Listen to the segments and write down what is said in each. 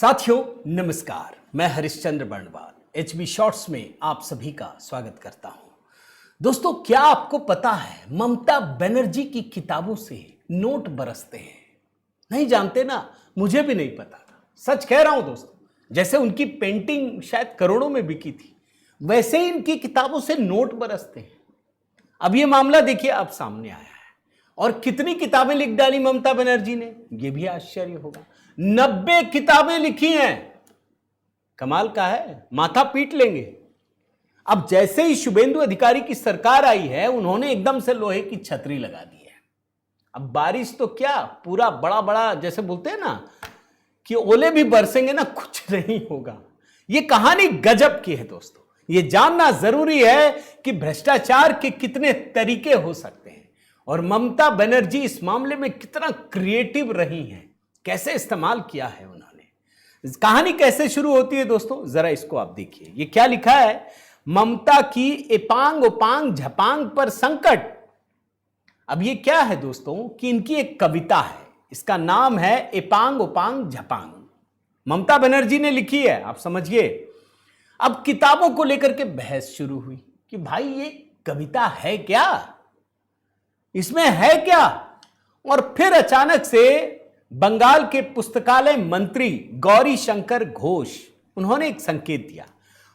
साथियों नमस्कार, मैं हरिश्चंद्र बर्णवाल एचबी शॉर्ट्स में आप सभी का स्वागत करता हूं। दोस्तों, क्या आपको पता है ममता बनर्जी की किताबों से नोट बरसते हैं? नहीं जानते ना? मुझे भी नहीं पता था, सच कह रहा हूं दोस्तों। जैसे उनकी पेंटिंग शायद करोड़ों में बिकी थी, वैसे ही इनकी किताबों से नोट बरसते हैं। अब ये मामला देखिए, अब सामने आया है। और कितनी किताबें लिख डाली ममता बनर्जी ने, यह भी आश्चर्य होगा। 90 किताबें लिखी हैं। कमाल का है, माथा पीट लेंगे। अब जैसे ही शुभेंदु अधिकारी की सरकार आई है, उन्होंने एकदम से लोहे की छतरी लगा दी है। अब बारिश तो क्या, पूरा बड़ा बड़ा जैसे बोलते हैं ना कि ओले भी बरसेंगे ना, कुछ नहीं होगा। यह कहानी गजब की है दोस्तों। यह जानना जरूरी है कि भ्रष्टाचार के कितने तरीके हो सकते हैं और ममता बनर्जी इस मामले में कितना क्रिएटिव रही हैं, कैसे इस्तेमाल किया है उन्होंने। कहानी कैसे शुरू होती है दोस्तों, जरा इसको आप देखिए। ये क्या लिखा है, ममता की एपांग ओपांग झपांग पर संकट। अब ये क्या है दोस्तों कि इनकी एक कविता है, इसका नाम है एपांग ओपांग झपांग। ममता बनर्जी ने लिखी है, आप समझिए। अब किताबों को लेकर के बहस शुरू हुई कि भाई ये कविता है क्या, इसमें है क्या। और फिर अचानक से बंगाल के पुस्तकालय मंत्री गौरी शंकर घोष, उन्होंने एक संकेत दिया।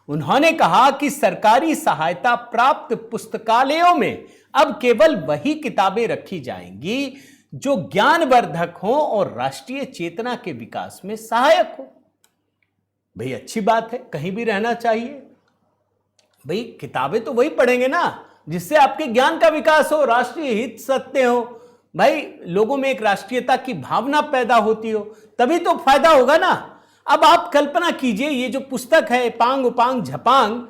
उन्होंने कहा कि सरकारी सहायता प्राप्त पुस्तकालयों में अब केवल वही किताबें रखी जाएंगी जो ज्ञानवर्धक हो और राष्ट्रीय चेतना के विकास में सहायक हो। भाई अच्छी बात है, कहीं भी रहना चाहिए। भाई किताबें तो वही पढ़ेंगे ना जिससे आपके ज्ञान का विकास हो, राष्ट्रीय हित सत्य हो, भाई लोगों में एक राष्ट्रीयता की भावना पैदा होती हो, तभी तो फायदा होगा ना। अब आप कल्पना कीजिए, ये जो पुस्तक है एपांग ओपांग झपांग,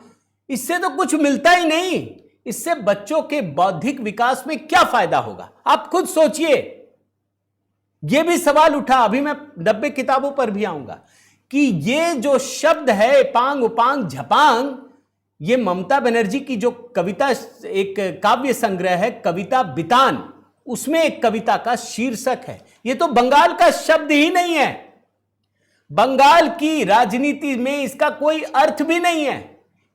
इससे तो कुछ मिलता ही नहीं। इससे बच्चों के बौद्धिक विकास में क्या फायदा होगा, आप खुद सोचिए। यह भी सवाल उठा, अभी मैं 90 किताबों पर भी आऊंगा, कि ये जो शब्द है एपांग ओपांग झपांग, ये ममता बनर्जी की जो कविता, एक काव्य संग्रह है कविता बितान, उसमें एक कविता का शीर्षक है। ये तो बंगाल का शब्द ही नहीं है, बंगाल की राजनीति में इसका कोई अर्थ भी नहीं है।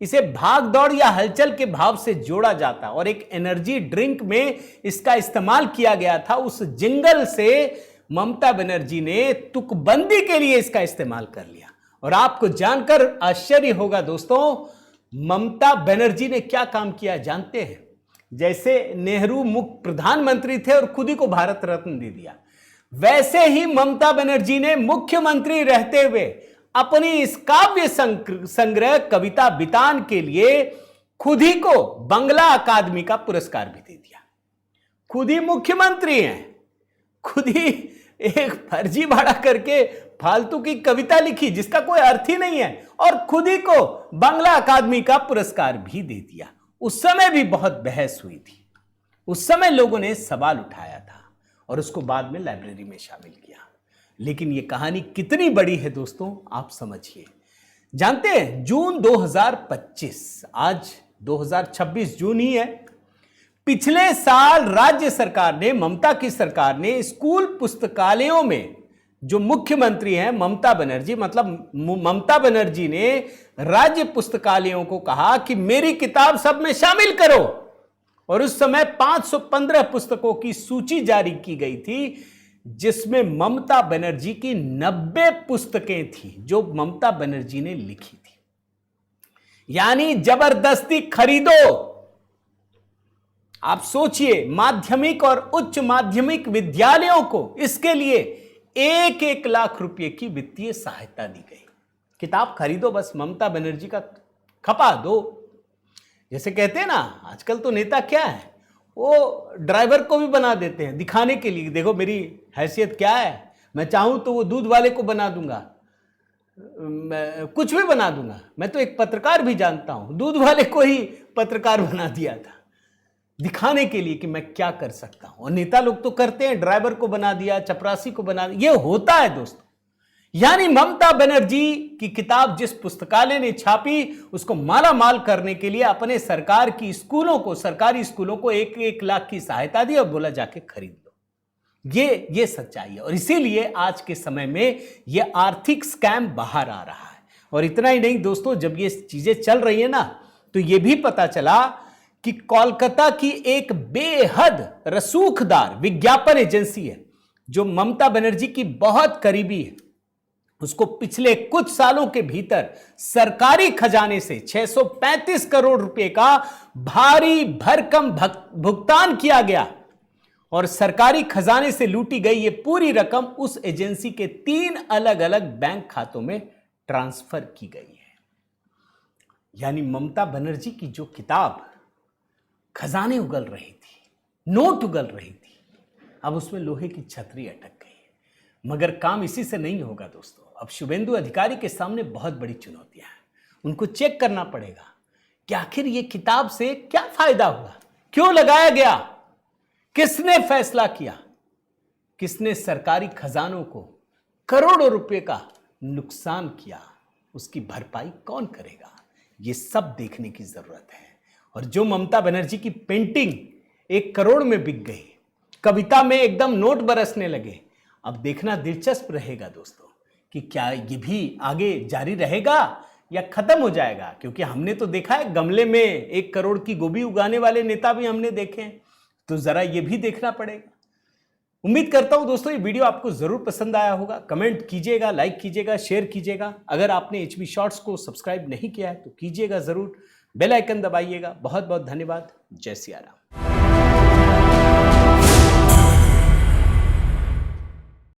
इसे भाग दौड़ या हलचल के भाव से जोड़ा जाता और एक एनर्जी ड्रिंक में इसका इस्तेमाल किया गया था। उस जिंगल से ममता बनर्जी ने तुकबंदी के लिए इसका इस्तेमाल कर लिया। और आपको जानकर आश्चर्य होगा दोस्तों, ममता बनर्जी ने क्या काम किया जानते हैं? जैसे नेहरू मुख्य प्रधानमंत्री थे और खुद ही को भारत रत्न दे दिया, वैसे ही ममता बनर्जी ने मुख्यमंत्री रहते हुए अपनी इस काव्य संग्रह कविता बितान के लिए खुद ही को बंगला अकादमी का पुरस्कार भी दे दिया। खुद ही मुख्यमंत्री हैं, खुद ही एक फर्जीवाड़ा करके फालतू की कविता लिखी जिसका कोई अर्थ ही नहीं है, और खुद ही को बांग्ला अकादमी का पुरस्कार भी दे दिया। उस समय भी बहुत बहस हुई थी, उस समय लोगों ने सवाल उठाया था और उसको बाद में लाइब्रेरी में शामिल किया। लेकिन यह कहानी कितनी बड़ी है दोस्तों, आप समझिए। जानते हैं, जून 2025, आज 2026 जून ही है, पिछले साल राज्य सरकार ने, ममता की सरकार ने स्कूल पुस्तकालयों में, जो मुख्यमंत्री हैं ममता बनर्जी, मतलब ममता बनर्जी ने राज्य पुस्तकालयों को कहा कि मेरी किताब सब में शामिल करो। और उस समय 515 पुस्तकों की सूची जारी की गई थी जिसमें ममता बनर्जी की 90 पुस्तकें थी जो ममता बनर्जी ने लिखी थी। यानी जबरदस्ती खरीदो। आप सोचिए, माध्यमिक और उच्च माध्यमिक विद्यालयों को इसके लिए 1-1 लाख रुपए की वित्तीय सहायता दी गई। किताब खरीदो, बस ममता बनर्जी का खपा दो। जैसे कहते हैं ना, आजकल तो नेता क्या है, वो ड्राइवर को भी बना देते हैं दिखाने के लिए, देखो मेरी हैसियत क्या है, मैं चाहूं तो वो दूध वाले को बना दूंगा, कुछ भी बना दूंगा। मैं तो एक पत्रकार भी जानता हूं, दूध वाले को ही पत्रकार बना दिया था दिखाने के लिए कि मैं क्या कर सकता हूं। और नेता लोग तो करते हैं, ड्राइवर को बना दिया, चपरासी को बना दिया, ये होता है दोस्तों। यानी ममता बनर्जी की किताब जिस पुस्तकालय ने छापी, उसको माला माल करने के लिए अपने सरकार की स्कूलों को, सरकारी स्कूलों को 1-1 लाख की सहायता दी और बोला जाके खरीद लो। ये सच्चाई है। और इसीलिए आज के समय में ये आर्थिक स्कैम बाहर आ रहा है। और इतना ही नहीं दोस्तों, जब ये चीजें चल रही है ना, तो ये भी पता चला कि कोलकाता की एक बेहद रसूखदार विज्ञापन एजेंसी है जो ममता बनर्जी की बहुत करीबी है, उसको पिछले कुछ सालों के भीतर सरकारी खजाने से 635 करोड़ रुपए का भारी भरकम भुगतान किया गया और सरकारी खजाने से लूटी गई ये पूरी रकम उस एजेंसी के 3 अलग अलग बैंक खातों में ट्रांसफर की गई है। यानी ममता बनर्जी की जो किताब खजाने उगल रही थी, नोट उगल रही थी, अब उसमें लोहे की छतरी अटक गई है। मगर काम इसी से नहीं होगा दोस्तों। अब शुभेंदु अधिकारी के सामने बहुत बड़ी चुनौतियां हैं। उनको चेक करना पड़ेगा कि आखिर ये किताब से क्या फायदा हुआ, क्यों लगाया गया, किसने फैसला किया, किसने सरकारी खजानों को करोड़ों रुपए का नुकसान किया, उसकी भरपाई कौन करेगा, ये सब देखने की जरूरत है। और जो ममता बनर्जी की पेंटिंग 1 करोड़ में बिक गई, कविता में एकदम नोट बरसने लगे, अब देखना दिलचस्प रहेगा दोस्तों कि क्या ये भी आगे जारी रहेगा या खत्म हो जाएगा। क्योंकि हमने तो देखा है गमले में 1 करोड़ की गोभी उगाने वाले नेता भी हमने देखे हैं, तो जरा ये भी देखना पड़ेगा। उम्मीद करता हूं दोस्तों ये वीडियो आपको जरूर पसंद आया होगा। कमेंट कीजिएगा, लाइक कीजिएगा, शेयर कीजिएगा। अगर आपने HB शॉर्ट्स को सब्सक्राइब नहीं किया है तो कीजिएगा जरूर, बेल आइकन दबाइएगा। बहुत बहुत धन्यवाद। जय सिया राम।